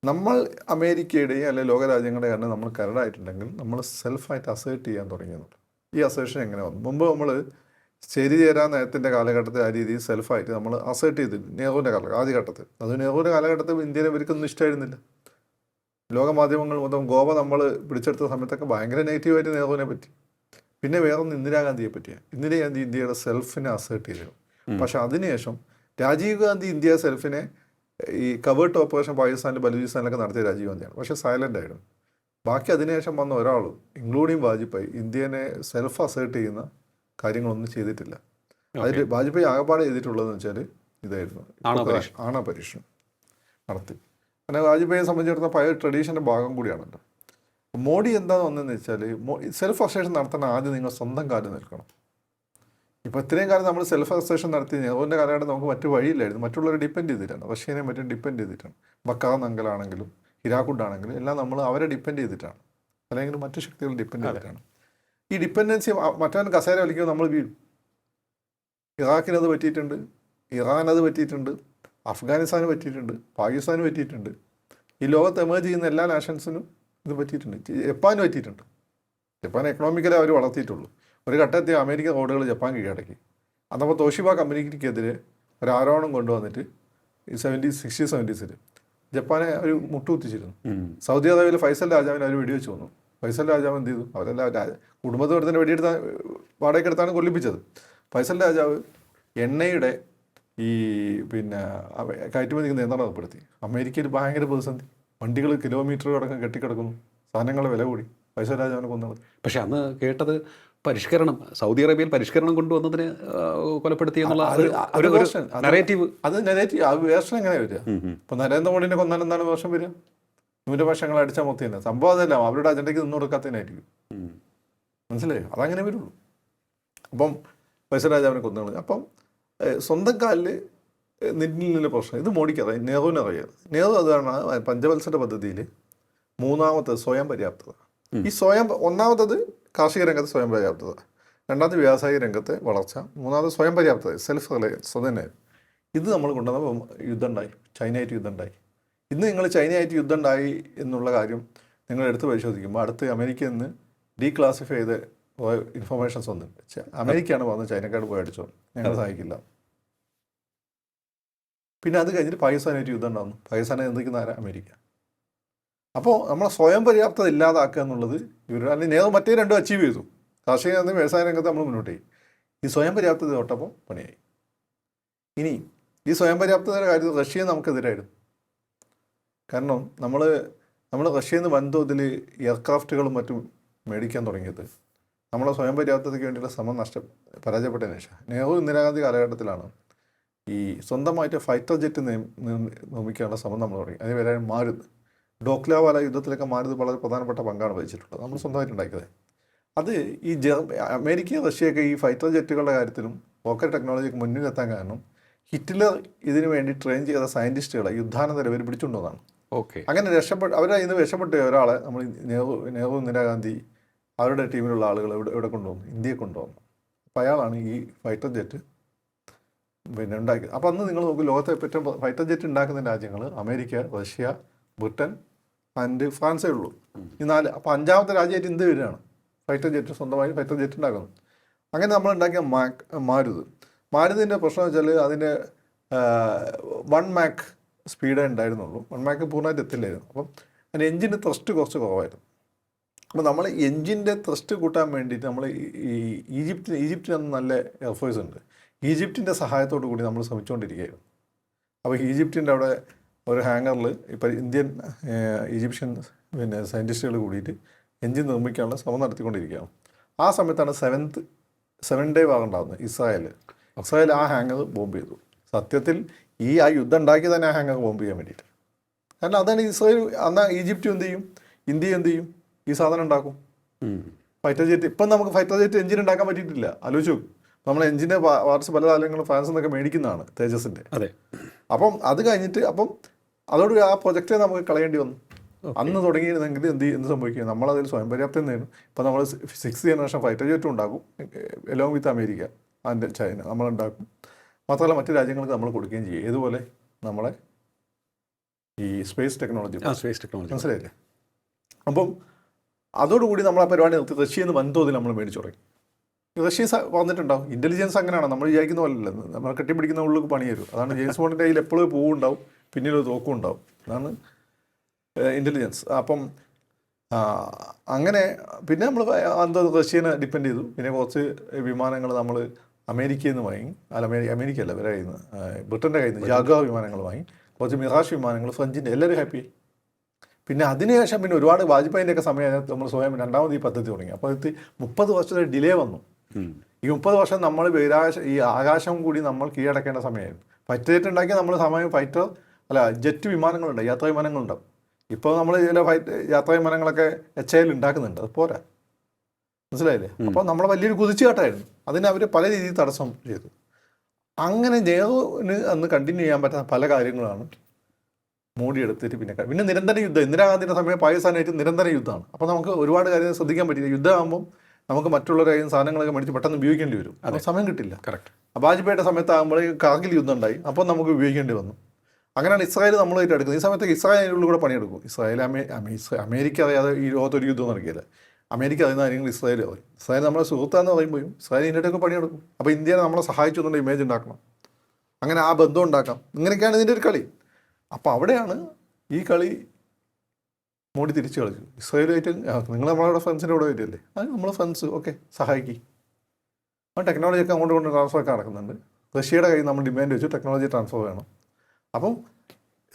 നമ്മൾ അമേരിക്കയുടെയും അല്ലെങ്കിൽ ലോകരാജ്യങ്ങളുടെ കാരണം നമ്മൾ കരടായിട്ടുണ്ടെങ്കിൽ നമ്മൾ സെൽഫായിട്ട് അസേർട്ട് ചെയ്യാൻ തുടങ്ങിയെന്നുണ്ട്. ഈ അസേർഷൻ എങ്ങനെ വന്നു? മുമ്പ് നമ്മൾ ശരി ചേരാൻ നേരത്തിൻ്റെ കാലഘട്ടത്തിൽ ആ രീതിയിൽ സെൽഫായിട്ട് നമ്മൾ അസേർട്ട് ചെയ്തിരുന്നു. നെഹ്റുവിൻ്റെ ആദ്യഘട്ടത്തിൽ. അത് നെഹ്റുവിൻ്റെ കാലഘട്ടത്തിൽ ഇന്ത്യനെ ഇവർക്കൊന്നും ഇഷ്ടമായിരുന്നില്ല. ലോകമാധ്യമങ്ങൾ മൊത്തം ഗോവ നമ്മൾ പിടിച്ചെടുത്ത സമയത്തൊക്കെ ഭയങ്കര നെഗറ്റീവായിട്ട് നെഹ്റുവിനെ പറ്റി. പിന്നെ വേറൊന്ന് ഇന്ദിരാഗാന്ധിയെ പറ്റിയാണ്. ഇന്ദിരാഗാന്ധി ഇന്ത്യയുടെ സെൽഫിനെ അസേർട്ട് ചെയ്തു. പക്ഷെ അതിനുശേഷം രാജീവ് ഗാന്ധി ഇന്ത്യ സെൽഫിനെ ഈ കവേർട്ട് ഓപ്പറേഷൻ പാകിസ്ഥാനിൽ ബലൂചിസ്ഥാനിലൊക്കെ നടത്തിയ രാജീവ് ഗാന്ധിയാണ്. പക്ഷേ സൈലൻ്റ് ആയിരുന്നു. ബാക്കി അതിനുശേഷം വന്ന ഒരാളും ഇൻക്ലൂഡിങ് വാജ്പേയി ഇന്ത്യനെ സെൽഫ് അസേർട്ട് ചെയ്യുന്ന കാര്യങ്ങളൊന്നും ചെയ്തിട്ടില്ല. അതിൽ വാജ്പേയി ആകപ്പാടെ ചെയ്തിട്ടുള്ളതെന്ന് വെച്ചാൽ ഇതായിരുന്നു, ആണവപരീക്ഷണം നടത്തി. അങ്ങനെ വാജ്പേയിയെ സംബന്ധിച്ചിടത്തോളം പഴയ ട്രഡീഷൻ്റെ ഭാഗം കൂടിയാണല്ലോ. മോഡി എന്താണെന്ന് വന്നതെന്ന് വെച്ചാൽ സെൽഫ് അസേഷൻ നടത്തണം. ആദ്യം നിങ്ങൾ സ്വന്തം കാര്യം നിൽക്കണം. ഇപ്പോൾ ഇത്രയും കാലം നമ്മൾ സെൽഫ് അസേഷൻ നടത്തി നെഹ്റുവിൻ്റെ കാലഘട്ടം നമുക്ക് മറ്റു വഴിയില്ലായിരുന്നു. മറ്റുള്ളവരെ ഡിപ്പെൻഡ് ചെയ്തിട്ടാണ്. റഷ്യനെ മറ്റും ഡിപ്പെൻഡ് ചെയ്തിട്ടാണ്. ബക്കാ നങ്കലാണെങ്കിലും ഹിരാക്കുഡ് ആണെങ്കിലും എല്ലാം നമ്മൾ അവരെ ഡിപ്പെൻഡ് ചെയ്തിട്ടാണ്, അല്ലെങ്കിൽ മറ്റു ശക്തികൾ ഡിപ്പെൻഡ് ചെയ്തിട്ടാണ്. ഈ ഡിപ്പെൻഡൻസി മറ്റവൻ കസേര വലിക്കുമ്പോൾ നമ്മൾ വീഴും. ഇറാഖിനത് പറ്റിയിട്ടുണ്ട്, ഇറാനത് പറ്റിയിട്ടുണ്ട്, അഫ്ഗാനിസ്ഥാന് പറ്റിയിട്ടുണ്ട്, പാകിസ്ഥാന് പറ്റിയിട്ടുണ്ട്. ഈ ലോകത്ത് എമേജ് ചെയ്യുന്ന എല്ലാ നാഷൻസിനും ഇത് പറ്റിയിട്ടുണ്ട്. ജപ്പാന് പറ്റിയിട്ടുണ്ട്. ജപ്പാൻ എക്കണോമിക്കലി അവർ വളർത്തിയിട്ടുള്ളൂ. ഒരു ഘട്ടത്തിൽ അമേരിക്കൻ റോഡുകൾ ജപ്പാൻ കീഴടക്കി. അതപ്പോൾ തോഷിബ കമ്പനിക്കെതിരെ ഒരു ആരോപണം കൊണ്ടുവന്നിട്ട് ഈ 60-70s ജപ്പാനെ ഒരു മുട്ടുകുത്തിച്ചിരുന്നു. സൗദി അറേബ്യയിൽ ഫൈസൽ രാജാവിനെ അവർ വെടിവെച്ച് വന്നു. ഫൈസൽ രാജാവ് എന്ത് ചെയ്തു? അവരെല്ലാം കുടുംബത്തോടെ തന്നെ വെടിയെടുത്താൽ വാടകയ്ക്കെടുത്താണ് കൊല്ലിപ്പിച്ചത്. ഫൈസൽ രാജാവ് എണ്ണയുടെ ഈ കയറ്റുമതിക്ക് നിയന്ത്രണം ഏർപ്പെടുത്തി. അമേരിക്കയിൽ ഭയങ്കര പ്രതിസന്ധി. വണ്ടികൾ കിലോമീറ്ററുകളടക്കം കെട്ടിക്കിടക്കുന്നു. സാധനങ്ങളുടെ വില കൂടി. ഫൈസൽ രാജാവിനെ കൊന്നത്. പക്ഷെ അന്ന് കേട്ടത് പരിഷ്കരണം, സൗദി അറേബ്യയിൽ പരിഷ്കരണം കൊണ്ടുവന്നതിന് കൊലപ്പെടുത്തി എന്നുള്ള നെറേറ്റീവ്. അത് നെറേറ്റീവ്, ആ വേർഷൻ എങ്ങനെ വരിക? ഇപ്പം നരേന്ദ്രമോദിനെ കൊന്നാൽ എന്താണ് വേർഷൻ വരിക? ന്യൂനപക്ഷങ്ങൾ അടിച്ചാൽ മൊത്തം തന്നെ സംഭവം അതല്ല, അവരുടെ അജണ്ടയ്ക്ക് നിന്ന് കൊടുക്കാത്തതിനായിരിക്കും. മനസ്സിലായോ? അതങ്ങനെ വരുള്ളൂ. അപ്പം ഫൈസൽ രാജാവിനെ കൊന്നുകളഞ്ഞു. അപ്പം സ്വന്തം കാലിൽ നിന്നിലെ പ്രശ്നം ഇത് മോഡിക്കറിയാം, നെഹ്റുവിനറിയാം. നെഹ്റു അതാണ് പഞ്ചവത്സര പദ്ധതിയിൽ മൂന്നാമത്തത് സ്വയം പര്യാപ്തത. ഈ ഒന്നാമത്തത് കാർഷിക രംഗത്ത് സ്വയം പര്യാപ്തത, രണ്ടാമത് വ്യാവസായിക രംഗത്തെ വളർച്ച, മൂന്നാമത് സ്വയം പര്യാപ്തത, സെൽഫ് റിലയൻസ്. തന്നെ ഇത് നമ്മൾ കൊണ്ടുവന്നപ്പോൾ യുദ്ധം ഉണ്ടായി, ചൈനയായിട്ട് യുദ്ധം ഉണ്ടായി. ഇന്ന് നിങ്ങൾ ചൈനയായിട്ട് യുദ്ധം ഉണ്ടായി എന്നുള്ള കാര്യം നിങ്ങൾ എടുത്ത് പരിശോധിക്കുമ്പോൾ അടുത്ത് അമേരിക്കയിൽ നിന്ന് ഡീക്ലാസിഫൈ ചെയ്ത ഇൻഫർമേഷൻസ് വന്നിട്ടുണ്ട്. അമേരിക്കയാണ് പറഞ്ഞത് ചൈനക്കാട് പോയി അടിച്ചോ, ഞങ്ങൾ സഹായിക്കില്ല. പിന്നെ അത് കഴിഞ്ഞിട്ട് പാകിസ്ഥാനായിട്ട് യുദ്ധം ഉണ്ടാകുന്നു. പാകിസ്ഥാനെ നിയന്ത്രിക്കുന്ന ആരാ? അമേരിക്ക. അപ്പോൾ നമ്മളെ സ്വയം പര്യാപ്തത ഇല്ലാതാക്കുക എന്നുള്ളത് അല്ലെങ്കിൽ നേരെ മറ്റേ രണ്ടും അച്ചീവ് ചെയ്തു. കാർഷിക രംഗത്ത് വ്യവസായ രംഗത്ത് നമ്മൾ മുന്നോട്ട് ചെയ്യും. ഈ സ്വയം പര്യാപ്തത തൊട്ടപ്പോൾ പണിയായി. ഇനി ഈ സ്വയം പര്യാപ്തതയുടെ കാര്യത്തിൽ റഷ്യ നമുക്കെതിരായിരുന്നു. കാരണം നമ്മൾ റഷ്യയിൽ നിന്ന് വൻതോതിൽ എയർക്രാഫ്റ്റുകളും മറ്റും മേടിക്കാൻ തുടങ്ങിയത് നമ്മളെ സ്വയം പര്യാപ്തതയ്ക്ക് വേണ്ടിയുള്ള ശ്രമം പരാജയപ്പെട്ടതിന് ശേഷം നെഹ്റു ഇന്ദിരാഗാന്ധി കാലഘട്ടത്തിലാണ് ഈ സ്വന്തമായിട്ട് ഫൈറ്റർ ജെറ്റ് നിർമ്മിക്കാനുള്ള ശ്രമം നമ്മൾ തുടങ്ങി. അതിന് വരാൻ മാരുത്, ഡോക്ലാവാല യുദ്ധത്തിലൊക്കെ മാരുത് വളരെ പ്രധാനപ്പെട്ട പങ്കാണ് വഹിച്ചിട്ടുള്ളത്. നമ്മൾ സ്വന്തമായിട്ട് ഉണ്ടാക്കിയത്. അത് ഈ അമേരിക്കയും റഷ്യയൊക്കെ ഈ ഫൈറ്റർ ജെറ്റുകളുടെ കാര്യത്തിലും റോക്കറ്റ് ടെക്നോളജിക്ക് മുന്നിലെത്താൻ കാരണം ഹിറ്റ്ലർ ഇതിനു വേണ്ടി ട്രെയിൻ ചെയ്ത സയൻറ്റിസ്റ്റുകളെ യുദ്ധാനന്തരം ഇവർ പിടിച്ചുകൊണ്ടുവന്നതാണ്. അങ്ങനെ അവരെ ഇന്ന് രക്ഷപ്പെട്ട ഒരാളെ നമ്മൾ നെഹ്റു ഇന്ദിരാഗാന്ധി അവരുടെ ടീമിലുള്ള ആളുകൾ ഇവിടെ കൊണ്ടുവന്നു, ഇന്ത്യയെ കൊണ്ടുവന്നു. അപ്പോൾ അയാളാണ് ഈ ഫൈറ്റർ ജെറ്റ് ഉണ്ടാക്കിയത്. അപ്പോൾ അന്ന് നിങ്ങൾ നോക്കും, ലോകത്തെ പറ്റും ഫൈറ്റർ ജെറ്റ് ഉണ്ടാക്കുന്ന രാജ്യങ്ങൾ അമേരിക്ക, റഷ്യ, ബ്രിട്ടൻ ആൻഡ് ഫ്രാൻസേ ഉള്ളൂ. ഈ 4. അപ്പോൾ 5ാമത്തെ രാജ്യമായിട്ട് ഇന്ത്യ വരികയാണ്. ഫൈറ്റർ ജെറ്റ് സ്വന്തമായി ഫൈറ്റർ ജെറ്റ് ഉണ്ടാക്കുന്നു. അങ്ങനെ നമ്മൾ ഉണ്ടാക്കിയ മാരുതിൻ്റെ പ്രശ്നം വെച്ചാൽ അതിൻ്റെ 1 മാക്ക് സ്പീഡേ ഉണ്ടായിരുന്നുള്ളൂ. 1 മാക്ക് പൂർണ്ണമായിട്ട് എത്തില്ലായിരുന്നു. അപ്പം അതിൻ്റെ എൻജിൻ്റെ ത്രസ്റ്റ് കുറച്ച് കുറവായിരുന്നു. അപ്പോൾ നമ്മൾ എൻജിൻ്റെ ത്രസ്റ്റ് കൂട്ടാൻ വേണ്ടിയിട്ട് നമ്മൾ ഈജിപ്തിന് നല്ല എയർഫോഴ്സ് ഉണ്ട്. ഈജിപ്തിൻ്റെ സഹായത്തോടു കൂടി നമ്മൾ ശ്രമിച്ചുകൊണ്ടിരിക്കുകയായിരുന്നു. അപ്പോൾ ഈജിപ്തിൻ്റെ അവിടെ ഒരു ഹാങ്ങറിൽ ഇപ്പോൾ ഈജിപ്ഷ്യൻ സയൻറ്റിസ്റ്റുകൾ കൂടിയിട്ട് എൻജിൻ നിർമ്മിക്കാനുള്ള ശ്രമം നടത്തിക്കൊണ്ടിരിക്കുകയാണ്. ആ സമയത്താണ് 7 ഡേ വാർ ഉണ്ടാകുന്നത്. ഇസ്രായേൽ ആ ഹാങ്ങർ ബോംബ് ചെയ്തു. സത്യത്തിൽ ആ യുദ്ധം ഉണ്ടാക്കി തന്നെ ആ ഹാങ്ങർ ബോംബ് ചെയ്യാൻ വേണ്ടിയിട്ട്. കാരണം അതാണ് ഇസ്രായേൽ. എന്നാൽ ഈജിപ്റ്റ് എന്ത് ചെയ്യും, ഇന്ത്യ എന്ത് ചെയ്യും, ഈ സാധനം ഉണ്ടാക്കും. ഫൈറ്റർ ജെറ്റ് ഇപ്പം നമുക്ക് ഫൈറ്റർ ജെറ്റ് എഞ്ചിൻ ഉണ്ടാക്കാൻ പറ്റിയിട്ടില്ല. ആലോചിച്ചു, നമ്മൾ എഞ്ചിൻ്റെ പാർട്സ് പല കാലങ്ങളും ഫ്രാൻസിൽ നിന്നൊക്കെ മേടിക്കുന്നതാണ്, തേജസിൻ്റെ. അതെ. അപ്പം അത് കഴിഞ്ഞിട്ട് അതോട് ആ പ്രൊജക്റ്റേ നമുക്ക് കളയേണ്ടി വന്നു. അന്ന് തുടങ്ങിയിരുന്നെങ്കിൽ എന്ത് സംഭവിക്കും? നമ്മളതിൽ സ്വയം പര്യാപ്തം നേടും. ഇപ്പോൾ നമ്മൾ 6th ജനറേഷൻ ഫൈറ്റർ ജെറ്റും ഉണ്ടാക്കും, along with America and China നമ്മളുണ്ടാക്കും. മാത്രമല്ല മറ്റു രാജ്യങ്ങൾക്ക് നമ്മൾ കൊടുക്കുകയും ചെയ്യും. ഏതുപോലെ നമ്മളെ ഈ സ്പേസ് ടെക്നോളജി. സ്പേസ് ടെക്നോളജി മനസ്സിലായില്ലേ? അപ്പം അതോടുകൂടി നമ്മൾ ആ പരിപാടി നിർത്തി റഷ്യയിൽ നിന്ന് വൻതോതിൽ നമ്മൾ മേടിച്ചു തുടങ്ങി. റഷ്യ വന്നിട്ടുണ്ടാവും. ഇൻ്റലിജൻസ് അങ്ങനെയാണ്, നമ്മൾ വിചാരിക്കുന്ന പോലെയല്ല. നമ്മൾ കെട്ടിപ്പിടിക്കുന്ന ഉള്ളിൽ പണി തരും. അതാണ് ജെയിംസ് ബോണ്ടിൻ്റെ കയ്യിൽ എപ്പോഴും പൂവുണ്ടാവും, പിന്നീട് തോക്കും ഉണ്ടാവും. അതാണ് ഇൻ്റലിജൻസ്. അപ്പം അങ്ങനെ പിന്നെ നമ്മൾ എന്തോ റഷ്യനെ ഡിപ്പെൻഡ് ചെയ്തു. പിന്നെ കുറച്ച് വിമാനങ്ങൾ നമ്മൾ അമേരിക്കയിൽ നിന്ന് വാങ്ങി. അമേരിക്കയല്ല, ഇവരെ കയ്യിൽ നിന്ന്, ബ്രിട്ടൻ്റെ കയ്യിൽ നിന്ന് ജാഗ്വാർ വിമാനങ്ങൾ വാങ്ങി. കുറച്ച് മിറാഷ് വിമാനങ്ങൾ, ഫ്രഞ്ചിൻ്റെ, എല്ലാവരും ഹാപ്പി. പിന്നെ അതിനുശേഷം പിന്നെ ഒരുപാട് വാജ്പേയിൻ്റെയൊക്കെ സമയം നമ്മൾ സ്വയം രണ്ടാമത് ഈ പദ്ധതി തുടങ്ങി. അപ്പോൾ 30 വർഷത്തെ ഡിലേ വന്നു. ഈ 30 വർഷം നമ്മൾ ഈ ആകാശം കൂടി നമ്മൾ കീഴടക്കേണ്ട സമയമായിരുന്നു. ഫൈറ്റർ ഉണ്ടാക്കിയാൽ നമ്മൾ സമയം ജെറ്റ് വിമാനങ്ങളുണ്ടാവും, യാത്രാ വിമാനങ്ങളുണ്ടാവും. ഇപ്പോൾ നമ്മൾ ചില യാത്രാ വിമാനങ്ങളൊക്കെ HAL ഉണ്ടാക്കുന്നുണ്ട്, അത് പോരാ. മനസ്സിലായില്ലേ? അപ്പോൾ നമ്മളെ വലിയൊരു കുതിച്ചുകാട്ടായിരുന്നു. അതിന് അവർ പല രീതിയിൽ തടസ്സം ചെയ്തു. അങ്ങനെ നെഹ്റുവിന് അന്ന് കണ്ടിന്യൂ ചെയ്യാൻ പറ്റുന്ന പല കാര്യങ്ങളാണ് മോഡി എടുത്തിട്ട് പിന്നെ നിരന്തര യുദ്ധം. ഇന്ദിരാഗാന്ധിയുടെ സമയം പാകിസ്ഥാനായിട്ട് നിരന്തര യുദ്ധമാണ്. അപ്പോൾ നമുക്ക് ഒരുപാട് കാര്യങ്ങൾ ശ്രദ്ധിക്കാൻ പറ്റില്ല. യുദ്ധമാകുമ്പം നമുക്ക് മറ്റുള്ളവരെ സാധനങ്ങളൊക്കെ മേടിച്ച് പെട്ടെന്ന് ഉപയോഗിക്കേണ്ടി വരും, അത് സമയം കിട്ടില്ല. കറക്റ്റ്. വാജ്പേയിയുടെ സമയത്താകുമ്പോഴേക്കും കാർഗിൽ യുദ്ധം ഉണ്ടായി, അപ്പോൾ നമുക്ക് ഉപയോഗിക്കേണ്ടി വന്നു. അങ്ങനെയാണ് ഇസ്രായേൽ നമ്മളായിട്ട് എടുക്കുന്നത്. ഈ സമയത്ത് ഇസ്രായേലിനുള്ളിൽ കൂടെ പണിയെടുക്കും. അമേരിക്ക അറിയാതെ ഈ ലോകത്തൊരു യുദ്ധം നടക്കില്ല. അമേരിക്ക അറിയുന്ന കാര്യങ്ങൾ ഇസ്രായേൽ അറിയും. ഇസ്രായേൽ നമ്മളെ സുഹൃത്താന്ന് പറയുമ്പോഴും ഇസ്രായേൽ ഇതിൻ്റെയൊക്കെ പണിയെടുക്കും. അപ്പോൾ ഇന്ത്യയെ നമ്മളെ സഹായിച്ചു എന്നുള്ള ഇമേജ് ഉണ്ടാക്കണം, അങ്ങനെ ആ ബന്ധം ഉണ്ടാക്കാം. ഇങ്ങനെയൊക്കെയാണ് ഇതിൻ്റെ ഒരു കളി. അപ്പോൾ അവിടെയാണ് ഈ കളി മോഡി തിരിച്ചു കളിച്ചു. ഇസ്രായേലായിട്ട് നിങ്ങൾ നമ്മളവിടെ ഫ്രണ്ട്സിൻ്റെ കൂടെ വരികയല്ലേ, അത് നമ്മളെ ഫ്രണ്ട്സ് ഓക്കെ സഹായിക്കും. ആ ടെക്നോളജിയൊക്കെ അങ്ങോട്ട് കൊണ്ട് ട്രാൻസ്ഫറൊക്കെ നടക്കുന്നുണ്ട്. റഷ്യയുടെ കയ്യിൽ നമ്മൾ ഡിമാൻഡ് വെച്ചു ടെക്നോളജി ട്രാൻസ്ഫർ വേണം. അപ്പം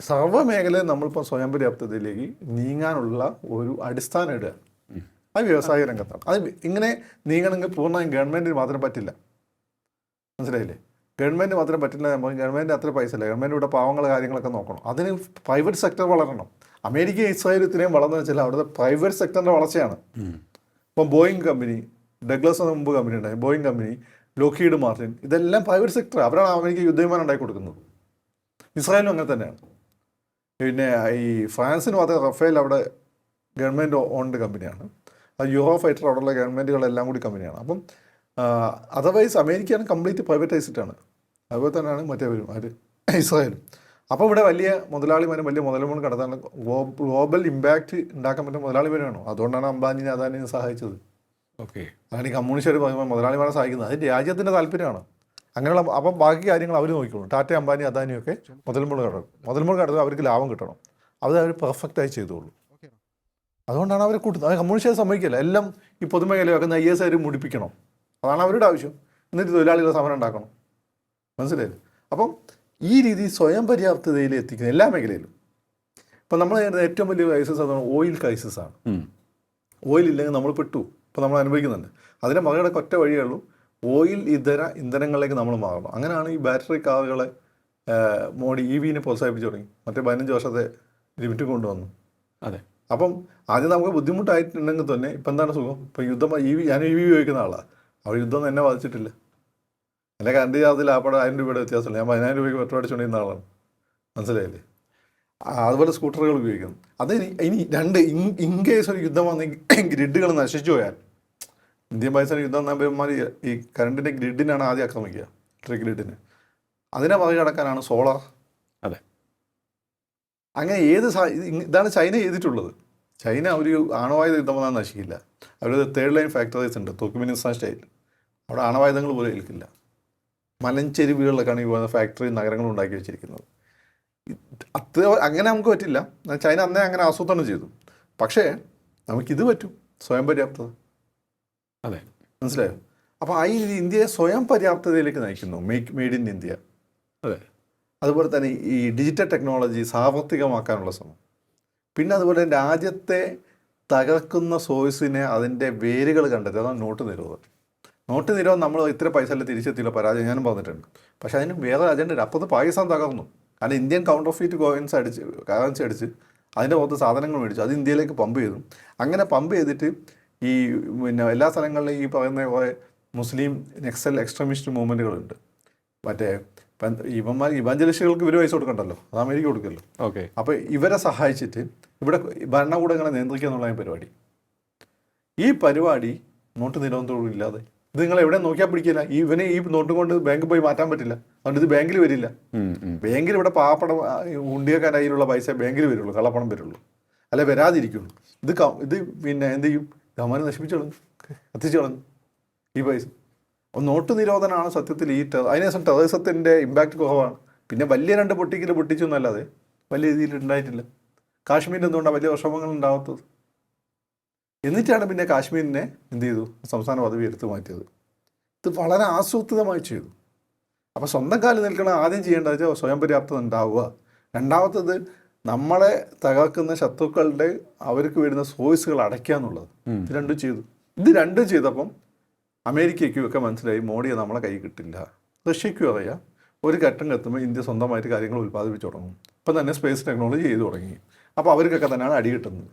സർവ്വമേഖലയിൽ നമ്മളിപ്പോൾ സ്വയം പര്യാപ്തതയിലേക്ക് നീങ്ങാനുള്ള ഒരു അടിസ്ഥാനം ഇടുക. അത് വ്യവസായ രംഗത്താണ്. അത് ഇങ്ങനെ നീങ്ങണമെങ്കിൽ പൂർണ്ണമായും ഗവൺമെൻറ്റിന് മാത്രം പറ്റില്ല. മനസ്സിലായില്ലേ? ഗവൺമെൻറ് മാത്രം പറ്റില്ല. നമ്മൾ ഗവൺമെൻറ് അത്ര പൈസ ഇല്ല. ഗവൺമെൻറ് ഇവിടെ പാവങ്ങളെ കാര്യങ്ങളൊക്കെ നോക്കണം. അതിന് പ്രൈവറ്റ് സെക്ടർ വളരണം. അമേരിക്ക ഇസ്രായേൽ ഇത്രയും വളർന്നു വെച്ചാൽ അവിടുത്തെ പ്രൈവറ്റ് സെക്ടറിൻ്റെ വളർച്ചയാണ്. ഇപ്പം ബോയിങ് കമ്പനി, ഡഗ്ലസ് മുമ്പ് കമ്പനി ഉണ്ടായി, ബോയിങ് കമ്പനി, ലോക്ഹീഡ് മാർട്ടിൻ, ഇതെല്ലാം പ്രൈവറ്റ് സെക്ടർ. അവരാണ് അമേരിക്ക യുദ്ധവിമാനം ഉണ്ടാക്കി കൊടുക്കുന്നത്. ഇസ്രായേലും അങ്ങനെ തന്നെയാണ്. പിന്നെ ഈ ഫ്രാൻസിന് മാത്രം റഫേൽ അവിടെ ഗവൺമെൻറ് ഓൺഡ് കമ്പനിയാണ്. അത് യൂറോ ഫൈറ്റർ അവിടെയുള്ള ഗവൺമെൻറ്റുകളെല്ലാം കൂടി കമ്പനിയാണ്. അപ്പം അതർവൈസ് അമേരിക്കയാണ് കംപ്ലീറ്റ് പ്രൈവറ്റൈസ്ഡാണ്. അതുപോലെ തന്നെയാണ് മറ്റേവരും ഇസ്രായേലും. അപ്പോൾ ഇവിടെ വലിയ മുതലാളിമാരും വലിയ മുതലുമുതൽ കടത്താനുള്ള ഗ്ലോബൽ ഇമ്പാക്റ്റ് ഉണ്ടാക്കാൻ പറ്റുന്ന മുതലാളിമാരാണോ? അതുകൊണ്ടാണ് അംബാനിനെ അദാനിനെ സഹായിച്ചത്. ഓക്കെ. അതാണ് ഈ കമ്മ്യൂണിസ്റ്റ് മുതലാളിമാരെ സഹായിക്കുന്നത്. അത് രാജ്യത്തിൻ്റെ താല്പര്യമാണ്. അങ്ങനെയുള്ള അപ്പം ബാക്കി കാര്യങ്ങൾ അവർ നോക്കിക്കോളും. ടാറ്റ, അംബാനി, അദാനിയൊക്കെ മുതൽമുതൽ കിടക്കും. മുതൽമുതൽ കിടക്കുക അവർക്ക് ലാഭം കിട്ടണം. അത് അവർ പെർഫെക്റ്റായി ചെയ്തോളൂ. അതുകൊണ്ടാണ് അവരെ കൂട്ടുന്നത്. അത് കമ്മ്യൂണിസ്റ്റ് സമ്മതിക്കില്ല. എല്ലാം ഈ പൊതുമേഖലയൊക്കെ IAS ആര് മുടിപ്പിക്കണം, അതാണ് അവരുടെ ആവശ്യം. എന്നിട്ട് തൊഴിലാളികളുടെ സമരം ഉണ്ടാക്കണം. മനസ്സിലായില്ലേ? അപ്പം ഈ രീതി സ്വയം പര്യാപ്തതയിൽ എത്തിക്കുന്ന എല്ലാ മേഖലയിലും. ഇപ്പം നമ്മൾ ഏറ്റവും വലിയ ക്രൈസിസ് അതാണ് ഓയിൽ ക്രൈസിസാണ്. ഓയിൽ ഇല്ലെങ്കിൽ നമ്മൾ പെട്ടു. ഇപ്പോൾ നമ്മൾ അനുഭവിക്കുന്നുണ്ട്. അതിനെ മറികടക്കാൻ ഒറ്റ വഴിയേ ഉള്ളൂ, ഓയിൽ ഇതര ഇന്ധനങ്ങളിലേക്ക് നമ്മൾ മാറണം. അങ്ങനെയാണ് ഈ ബാറ്ററി കാറുകളെ മോഡി EVനെ പ്രോത്സാഹിപ്പിച്ചു തുടങ്ങി. മറ്റേ 15 വർഷത്തെ ലിമിറ്റ് കൊണ്ടുവന്നു. അതെ. അപ്പം ആദ്യം നമുക്ക് ബുദ്ധിമുട്ടായിട്ടുണ്ടെങ്കിൽ തന്നെ ഇപ്പം എന്താണ് സുഖം. ഇപ്പം യുദ്ധം ഞാൻ EV ഉപയോഗിക്കുന്ന ആളാണ്. അവർ യുദ്ധം എന്നെ ബാധിച്ചിട്ടില്ല. എൻ്റെ കറണ്ട് ചാർജിൽ ആപ്പാടെ 1000 രൂപയുടെ വ്യത്യാസമില്ല. ഞാൻ 10,000 രൂപയ്ക്ക് പെട്രോൾ അടിച്ചുകൊണ്ടിരുന്ന ആളാണ്. മനസ്സിലായില്ലേ? അതുപോലെ സ്കൂട്ടറുകൾ ഉപയോഗിക്കുന്നു. അത് ഇനി ഇൻ കേസ് ഒരു യുദ്ധം വന്നെങ്കിൽ ഗ്രിഡുകൾ നശിച്ചു പോയാൽ, ഇന്ത്യൻ പാകിസ്ഥാൻ യുദ്ധം നമ്പന്മാർ ഈ കറണ്ടിൻ്റെ ഗ്രിഡിനാണ് ആദ്യം ആക്രമിക്കുക, ഇലക്ട്രിക് ഗ്രിഡിന്. അതിനെ മറികടക്കാനാണ് സോളാർ. അതെ. അങ്ങനെ ഇതാണ് ചൈന ചെയ്തിട്ടുള്ളത്. ചൈന ഒരു ആണവായുധ യുദ്ധം വന്നാൽ നശിക്കില്ല. അവരത് 3rd ലൈൻ ഫാക്ടറീസ് ഉണ്ട്, തുർക്ക്മെനിസ്ഥാൻ സ്റ്റൈൽ. അവിടെ ആണവായുധങ്ങൾ പോലും ഏൽക്കില്ല. മലഞ്ചെരുവുകളിലൊക്കെയാണ് ഈ ഫാക്ടറി നഗരങ്ങൾ ഉണ്ടാക്കി വെച്ചിരിക്കുന്നത്. അങ്ങനെ നമുക്ക് പറ്റില്ല. ചൈന അന്നേ അങ്ങനെ ആസൂത്രണം ചെയ്തു. പക്ഷേ നമുക്കിത് പറ്റും, സ്വയം പര്യാപ്തത. അതെ. മനസ്സിലായോ? അപ്പോൾ ഈ ഇന്ത്യയെ സ്വയം പര്യാപ്തതയിലേക്ക് നയിക്കുന്നു മെയ്ഡ് ഇൻ ഇന്ത്യ. അതെ. അതുപോലെ തന്നെ ഈ ഡിജിറ്റൽ ടെക്നോളജി സാർവത്രികമാക്കാനുള്ള ശ്രമം. പിന്നെ അതുപോലെ രാജ്യത്തെ തകർക്കുന്ന സോഴ്സിനെ അതിൻ്റെ വേരുകൾ കണ്ടെത്തി, അതാണ് നോട്ട് നിരോധനം. നോട്ട് നിരോധനം നമ്മൾ ഇത്ര പൈസ തിരിച്ചെത്തിയില്ല, പരാജയം ഞാനും പറഞ്ഞിട്ടുണ്ട്. പക്ഷേ അതിന് വേറെ അജണ്ട. അപ്പുറത്ത് പാകിസ്ഥാൻ തകർന്നു. കാരണം ഇന്ത്യൻ കൗണ്ടർഫീറ്റ് കറൻസി അടിച്ച് അതിൻ്റെ പുറത്ത് സാധനങ്ങൾ മേടിച്ചു, അത് ഇന്ത്യയിലേക്ക് പമ്പ് ചെയ്തു. അങ്ങനെ പമ്പ് ചെയ്തിട്ട് ഈ എല്ലാ സ്ഥലങ്ങളിലും ഈ പറയുന്ന കുറേ മുസ്ലിം നക്സൽ എക്സ്ട്രീമിസ്റ്റ് മൂവ്മെൻറ്റുകളുണ്ട്. മറ്റേ ഇവാഞ്ചലിസ്റ്റുകൾക്ക് ഇവർ പൈസ കൊടുക്കണ്ടല്ലോ, അത് അമേരിക്ക കൊടുക്കല്ലോ. ഓക്കെ. അപ്പോൾ ഇവരെ സഹായിച്ചിട്ട് ഇവിടെ ഭരണകൂടങ്ങളെ നിയന്ത്രിക്കുക എന്നുള്ള പരിപാടി. ഈ പരിപാടി നോട്ട് നിരോധനത്തോടും ഇല്ലാതെ ഇത് നിങ്ങൾ എവിടെ നോക്കിയാൽ പിടിക്കില്ല. ഇവനെ ഈ നോട്ടും കൊണ്ട് ബാങ്കിൽ പോയി മാറ്റാൻ പറ്റില്ല. അതുകൊണ്ട് ഇത് ബാങ്കിൽ വരില്ല. ബാങ്കിൽ ഇവിടെ പാവപ്പണം ഉണ്ടിയക്കാരായിട്ടുള്ള പൈസ ബാങ്കിൽ വരുള്ളൂ, കള്ളപ്പണം വരുള്ളൂ, അല്ലെ വരാതിരിക്കുള്ളൂ. ഇത് പിന്നെ എന്ത് ചെയ്യും? ഗവൺമെൻറ് നശിപ്പിച്ചു കളഞ്ഞു, കത്തിച്ചു കളഞ്ഞു ഈ പൈസ. നോട്ട് നിരോധനമാണ് സത്യത്തിൽ ഈ അതിനുശേഷം ടെററിസത്തിൻ്റെ ഇമ്പാക്റ്റ് കുറവാണ്. പിന്നെ വലിയ 2 പൊട്ടിക്കൽ പൊട്ടിച്ചു എന്നല്ലാതെ വലിയ രീതിയിൽ ഉണ്ടായിട്ടില്ല. കാശ്മീരിൽ എന്തുകൊണ്ടാണ് വലിയ വിഷമങ്ങൾ ഉണ്ടാകാത്തത്? എന്നിട്ടാണ് പിന്നെ കാശ്മീരിനെ എന്ത് ചെയ്തു? സംസ്ഥാന പദവി എടുത്തു മാറ്റിയത്. ഇത് വളരെ ആസൂത്രിതമായി ചെയ്തു. അപ്പോൾ സ്വന്തം കാലിൽ നിൽക്കണം. ആദ്യം ചെയ്യേണ്ടത് വെച്ചാൽ സ്വയം പര്യാപ്തത ഉണ്ടാവുക. രണ്ടാമത്തത് നമ്മളെ തകർക്കുന്ന ശത്രുക്കളുടെ അവർക്ക് വരുന്ന സോഴ്സുകൾ അടയ്ക്കുക എന്നുള്ളത്. ഇത് രണ്ടും ചെയ്തപ്പം അമേരിക്കയ്ക്കും ഒക്കെ മനസ്സിലായി മോഡിയെ നമ്മളെ കൈ കിട്ടില്ല. റഷ്യയ്ക്കും അറിയാം ഒരു ഘട്ടം എത്തുമ്പോൾ ഇന്ത്യ സ്വന്തമായിട്ട് കാര്യങ്ങൾ ഉൽപ്പാദിപ്പിച്ച് തുടങ്ങും. ഇപ്പം തന്നെ സ്പേസ് ടെക്നോളജി ചെയ്തു തുടങ്ങി. അപ്പോൾ അവർക്കൊക്കെ തന്നെയാണ് അടി കിട്ടുന്നത്.